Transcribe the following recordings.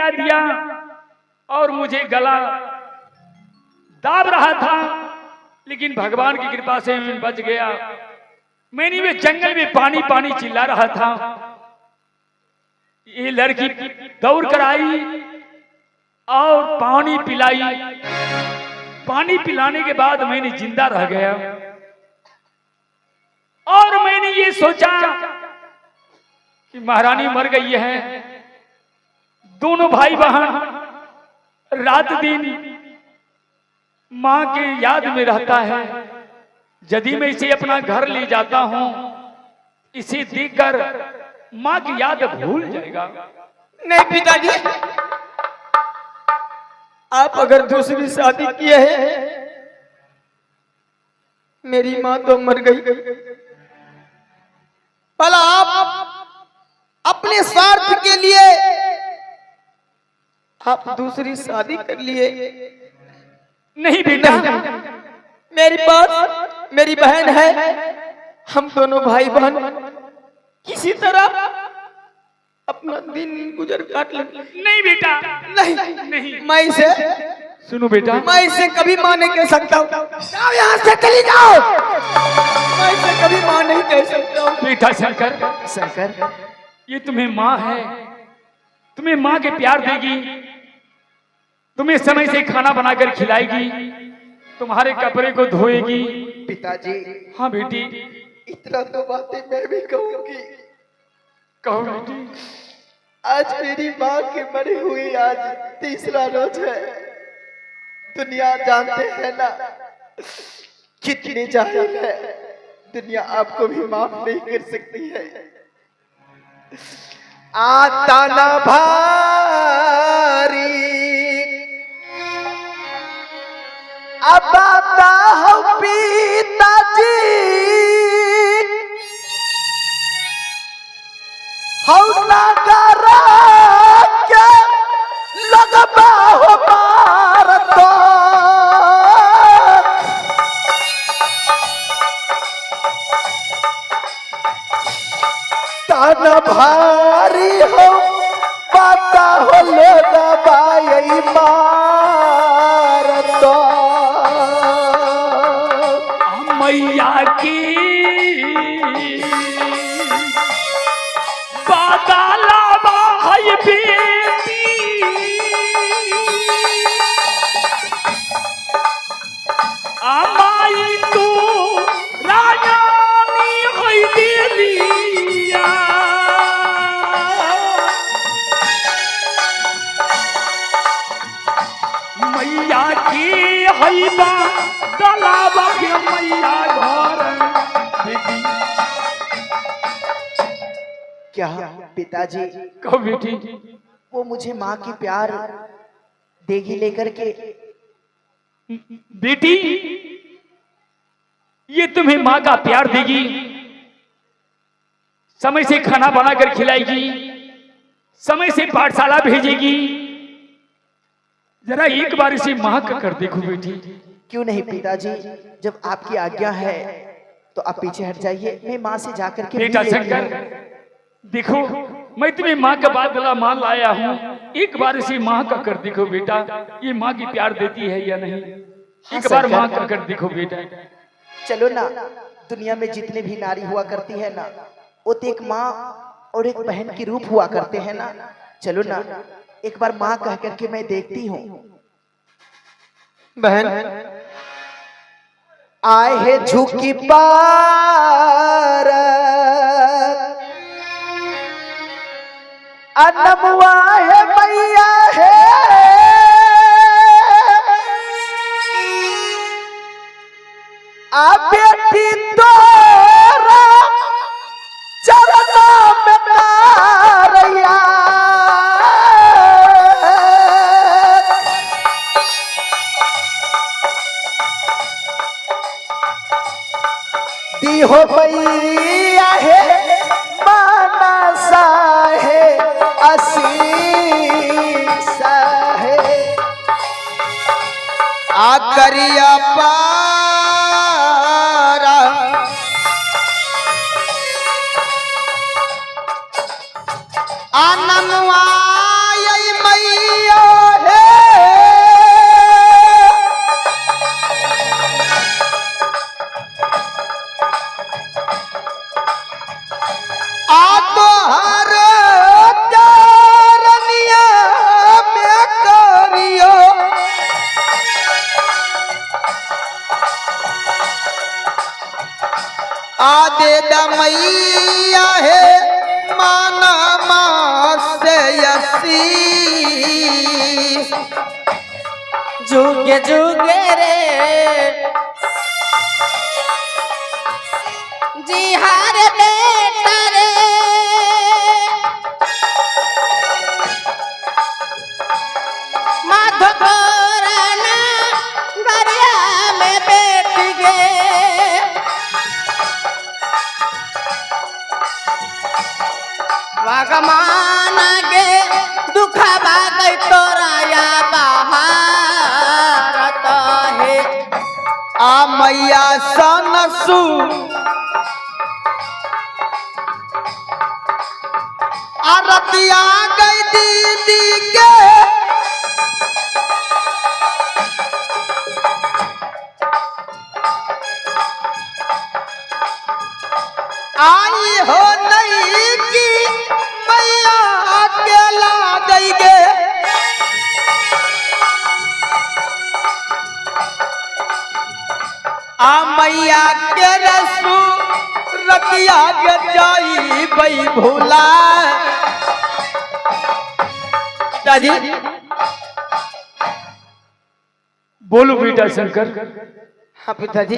गिरा दिया और मुझे गला दाब रहा था, लेकिन भगवान की कृपा से मैं बच गया। मैंने वे जंगल में पानी पानी चिल्ला रहा था। ये लड़की दौड़ कर आई और पानी पिलाई। पानी पिलाने के बाद मैंने जिंदा रह गया और मैंने ये सोचा कि महारानी मर गई है। दोनों भाई बहन रात दिन मां के याद में रहता है। यदि मैं इसे अपना घर ले जाता हूं, इसे देखकर मां की याद भूल जाएगा। नहीं पिताजी, आप अगर दूसरी शादी किए हैं, मेरी मां तो मर गई, भला आप अपने स्वार्थ के लिए आप दूसरी शादी कर लिए। नहीं बेटा, मेरी पास मेरी बहन है, हम दोनों भाई बहन किसी तरह अपना दिन गुजर काट लेंगे। नहीं बेटा, नहीं, मैं इसे सुनो बेटा, मैं इसे कभी मां नहीं कह सकता हूँ। जाओ यहाँ से, चली जाओ। मैं इसे कभी मां नहीं कह सकता हूँ। बेटा शंकर, ये तुम्हें माँ है, तुम्हें माँ के प्यार देगी, तुम्हें समय से खाना बनाकर खिलाएगी, तुम्हारे कपड़े को धोएगी। पिताजी, हाँ बेटी, इतना तो बातें मैं भी कहूँगी। कहो बेटी। आज मेरी माँ के मरे हुए आज तीसरा रोज है। दुनिया जानते हैं ना कितनी जाहिल है। दुनिया आपको भी माफ नहीं कर सकती है। आता ना भारी अब आता हो पिताजी, हो ना करा क्या लगबा हो मार तो। ताना भारी हो पाता हो लगबा यही मार तो। मैया की बादला भाई बेटी, अमाई तू राजानी होई दिलिया। मैया की हई बादला भाई मैया घर बेटी। क्या पिताजी, कहो बेटी। वो मुझे माँ की प्यार देगी लेकर के? बेटी, ये तुम्हें माँ का प्यार देगी, समय से खाना बनाकर खिलाएगी, समय से पाठशाला भेजेगी। जरा एक बार इसे माँ का कर देखो बेटी। क्यों नहीं पिताजी, जब आपकी आज्ञा है तो आप पीछे हट जाइए, मैं माँ से जाकर के बेटा शंकर, देखो मैं तुम्हें माँ का बादला मान लाया हूँ, एक बार इसे माँ का कर देखो बेटा। ये माँ की प्यार देती है या नहीं? एक बार माँ का कर देखो बेटा। चलो ना, दुनिया में जितने भी नारी हुआ करती है ना, वो तो एक माँ और एक बहन की रूप हुआ करते हैं ना। चलो ना, एक बार माँ कह करके मैं देखती हूँ। बहन आए है झुकी पार अनमुआ है मैया है, आ बेटी तोरा चरणों में तारैया। दी हो मैया है मानसा है असीसा है, आ करिया पारा आनमुआ मैया जुगे जुगे रे जी हार बेटा रे माधोपुराना गरिया में बैठ गए वागमाना गे दुखा बागई तोरा या बहारत है आ मैया सनसु आरतिया गई दीदी के आई हो नहीं कि मैया अकेला गई गे आ मैया के रसू रतिया के जाई बई भूला दादी बोलो बेटा शंकर। हाँ पिताजी,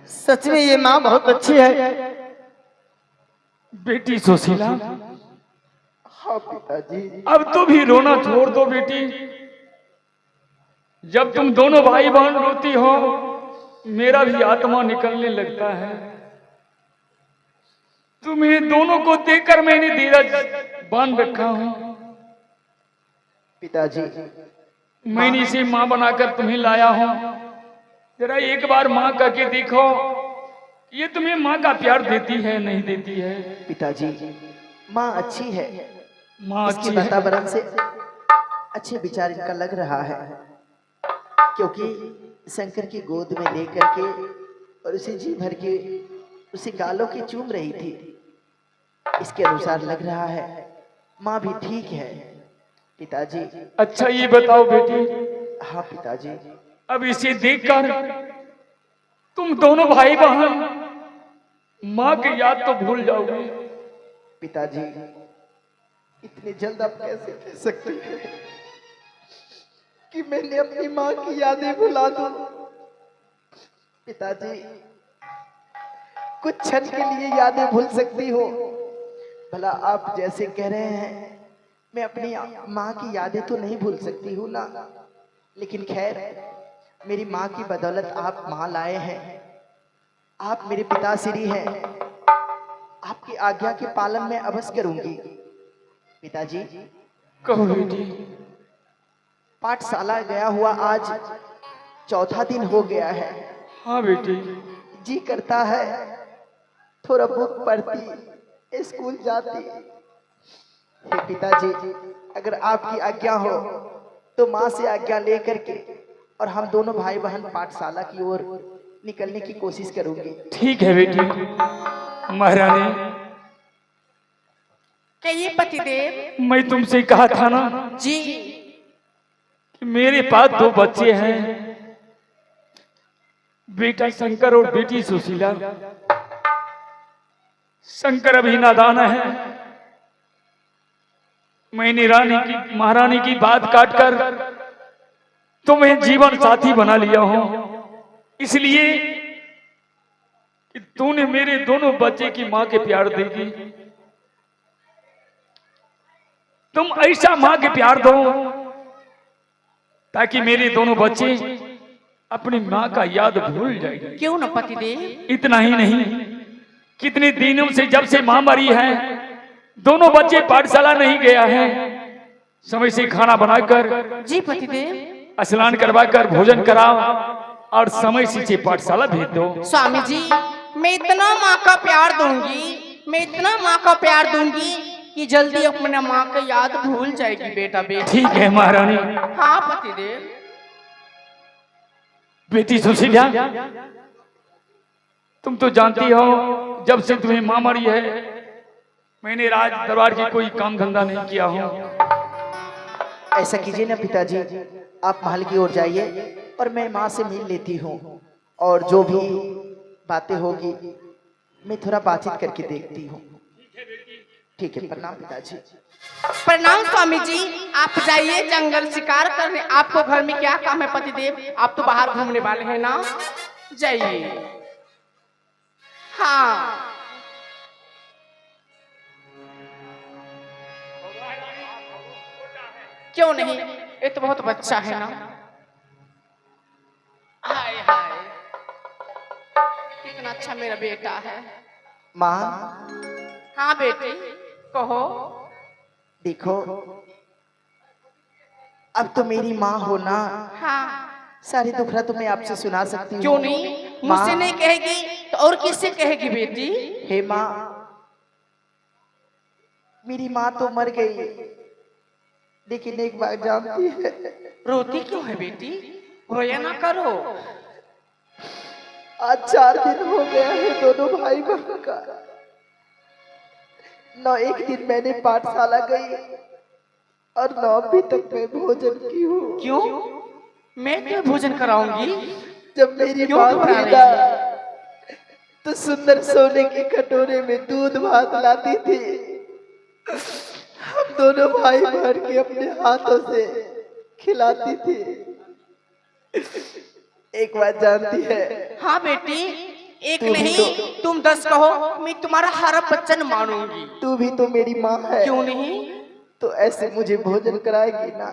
सच में ये माँ बहुत अच्छी है। बेटी सुशीला, हाँ पिताजी। अब तो भी रोना छोड़ दो बेटी। जब तुम दोनों भाई बहन रोती हो मेरा भी आत्मा निकलने लगता है। तुम्हें दोनों को देखकर मैंने धीरज बांध रखा हूं। पिताजी, मैंने इसे मां बनाकर तुम्हें लाया हूं। जरा एक बार मां कह के देखो ये तुम्हें मां का प्यार देती है नहीं देती है। पिताजी, माँ अच्छी है। मां इसके अच्छी है। वातावरण से अच्छे विचार इनका लग रहा है, क्योंकि शंकर की गोद में लेकर के और उसे जी भर के उसे गालों की चूम रही थी। इसके अनुसार लग रहा है माँ भी ठीक है। पिताजी, अच्छा ये बताओ बेटी, हाँ पिताजी। अब इसे देखकर तुम दोनों भाई बहन माँ की याद तो भूल जाओगे। पिताजी, इतने जल्द आप कैसे कह सकते हैं कि मैंने अपनी माँ की यादें भुला दूं? पिताजी, कुछ क्षण के लिए यादें भूल सकती हो। भला आप जैसे कह रहे हैं मैं अपनी माँ की यादें तो नहीं भूल सकती हूँ ना, लेकिन खैर मेरी माँ की बदौलत आप माँ लाए हैं। आप मेरे पिताश्री हैं। आपकी आज्ञा के पालन में अवश्य करूंगी। पिताजी, कहो बेटी। पाठशाला गया हुआ आज चौथा दिन हो गया है। हाँ बेटी। जी करता है थोड़ा बुक पढ़ती, स्कूल जाती। हे पिताजी, अगर आपकी आज्ञा हो तो माँ से आज्ञा लेकर के और हम दोनों भाई बहन पाठशाला की ओर निकलने की कोशिश करूंगी। ठीक है बेटी। महारानी, कहिए पतिदेव। मैं तुमसे कहा था ना जी। कि मेरे पास दो बच्चे हैं, बेटा शंकर और बेटी सुशीला। शंकर अभी नादान है। मैंने रानी की महारानी की बात काटकर तुम्हें जीवन साथी बना लिया हूं, इसलिए कि तूने मेरे दोनों बच्चे की मां के प्यार देगी। तुम ऐसा मां के प्यार दो ताकि मेरे दोनों बच्चे अपनी मां का याद भूल जाएंगे। क्यों न पतिदेव। इतना ही नहीं, कितने दिनों से जब से मां मरी है दोनों बच्चे पाठशाला नहीं गया है। समय से खाना बनाकर जी पतिदेव। स्नान करवाकर भोजन कराओ और समय से पाठशाला भेज दो। स्वामी जी, मैं इतना माँ का प्यार दूंगी, मैं इतना माँ का प्यार दूंगी कि जल्दी अपने माँ का याद भूल जाएगी बेटा बेटी। ठीक है महारानी। हाँ पतिदेव। बेटी सुशीला, तुम तो जानती हो जब से तुम्हें मां मरी है मैंने राज दरबार की कोई काम धंधा नहीं किया हूं। ऐसा कीजिए ना पिताजी, आप महल की ओर जाइए और मैं माँ से मिल लेती हूँ और जो भी बातें होगी मैं थोड़ा बातचीत करके देखती हूँ। ठीक है, प्रणाम पिताजी। प्रणाम स्वामी जी। आप जाइए जंगल शिकार करने, आपको घर में क्या काम है पतिदेव? आप तो बाहर घूमने वाले हैं ना, जाइए। हाँ क्यों नहीं, ये तो बहुत बच्चा है ना। हाय हाय कितना अच्छा मेरा बेटा है। माँ हाँ बेटी कहो। देखो, अब तो मेरी माँ हो ना, हाँ सारी दुखड़ा तो मैं आपसे सुना सकती हूँ। क्यों नहीं, मुझसे नहीं कहेगी तो और किससे कहेगी बेटी? हे माँ, मेरी माँ तो मर गई, लेकिन एक बात जानती है। रोती क्यों है बेटी? रोया ना करो। आज 4 दिन हो गया है दोनों भाई बहन का। न एक दिन मैंने पाठशाला गई और न अभी तक मैं भोजन की हूँ। क्यों? मैं क्यों भोजन कराऊंगी? जब मेरी क्यों माँ घबरा थी रही ना, है? तो सुंदर सोने के कटोरे में दूध भात लाती थी। हम दोनों भाई बहन के अपने हाथों से खिलाती थी। एक बात जानती है? हाँ बेटी, एक तू भी नहीं तुम 10 कहो, मैं तुम्हारा हर वचन मानूंगी। तू भी तो मेरी माँ है। क्यों नहीं? तो ऐसे मुझे भोजन कराएगी ना?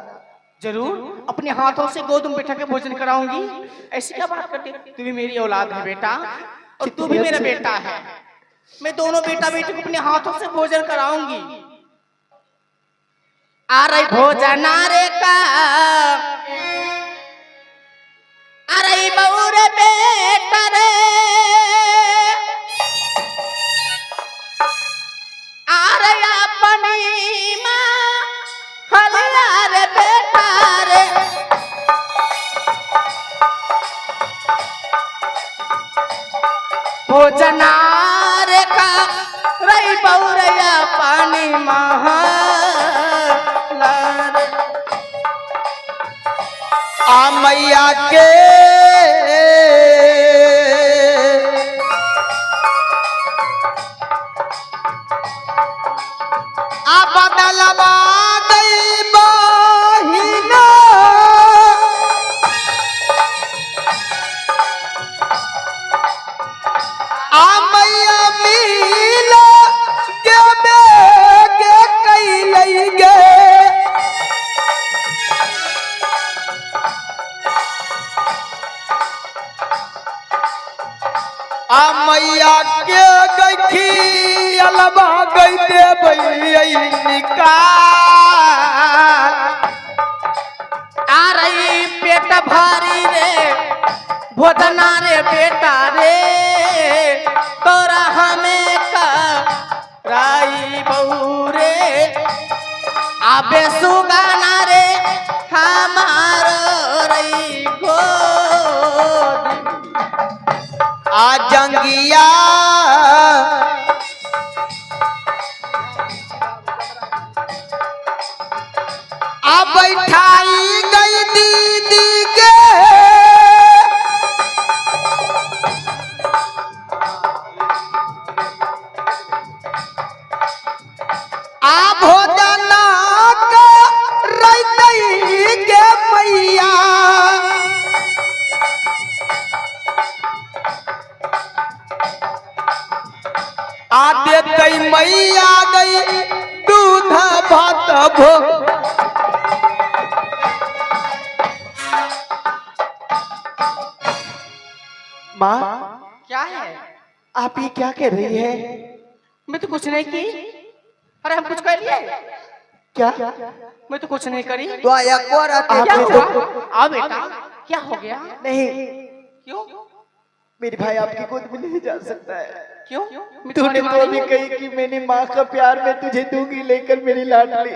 जरूर, अपने हाथों से गोद में बैठा के भोजन कराऊंगी। ऐसी क्या बात करती? तू भी मेरी औलाद है बेटा, और तू भी मेरा बेटा है। मैं दोनों बेटा बेटी को अपने हाथों से भोजन कराऊंगी। आ रही भोजन रे का, आ रही बहू रे बेटा रे, आ रही अपनी माँ हलिया रे बेटा रे। भोजन रे का रही बहू रे अपनी माँ आ मैया के आ बदलवा गई बहिना, आ मैया मिला के बेगे कई गे। आ मैया के गई अलबा गई दे भई निकाल। आ रही पेट भारी रे भोजना रे बेटा रे, तोरा हमें का राई बहू रे, आबे सुगाना रे हमारो रही गोद। आ जंगिया आ बैठाई गई दीदी के, आ भोजना का रही के मैया। आ देते मैया गई दूध भात भो। माँ, क्या है? आप ये क्या कर रही है? मैं तो कुछ नहीं की। अरे हम कुछ कर लिए? क्या मैं तो कुछ नहीं करी। तो आया को रहते क्या हैं? हुआ? आ बेटा, क्या हो गया? नहीं, क्यों? मेरे भाई आपकी गोद में नहीं जा सकता है। क्यों? मैं तूने तुम्हारी तो माँ अभी नहीं कही कि मैंने माँ का प्यार मैं तुझे दूंगी, लेकर मेरी लाडली,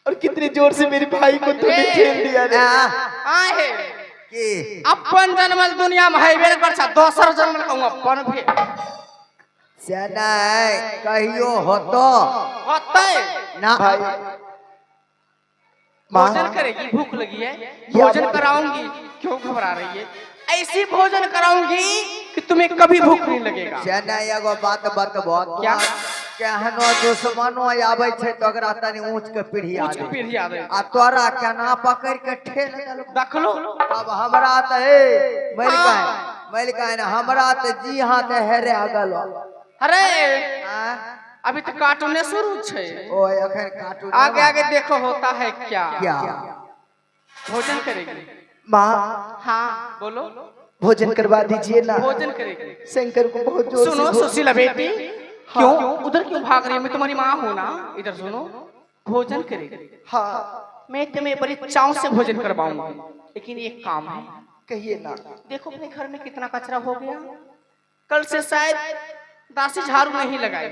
और कितने जोर से मेरे भाई को तूने खेल दिया रे। आहे अपन जन्मल दुनिया में है बेर कर सा दोसर जन्मल कहूं अपन भी सनाई कहियो होतो होतै ना भाई। भोजन करेगी, भूख लगी है, भोजन कराऊंगी। क्यों घबरा रही है? ऐसी भोजन कराऊंगी कि तुम्हें कभी भूख नहीं लगेगा। सनाई एगो बात बतबो। क्या? केहनो दुश्मनो आबै छै तो ओकरा तनी ऊंच के पीढ़ी आ ऊंच के पीढ़ी आ गई आ तोरा केना पकड़ के ठेल देलको देख लो अब हमरा त ए मलिकाइन हमरा त जी हाथ हेरे गलो अरे आ अभी तो कार्टून शुरू छे ओए अखन कार्टून आगे आगे देखो होता है क्या क्या भोजन करेगी माँ हाँ बोलो भोजन करवा दीजिए ना भोजन करेगी शंकर को बहुत जोर सुनो से सुशीला बेटी क्यों उधर क्यों भाग रही है मैं तुम्हारी माँ हूँ ना इधर सुनो भोजन करेगी हाँ मैं तुम्हें बड़ी चाव से भोजन करवाऊंगी लेकिन एक काम है कहिए ना देखो अपने घर में कितना कचरा हो गया कल से शायद दासी झाड़ू नहीं लगाई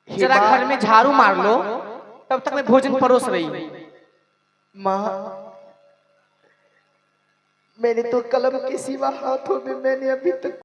जरा घर में झाड़ू मार लो तब तक मैं भोजन परोस रही हूँ माँ मैंने तो कलम के सिवा हाथों में मैंने अभी तक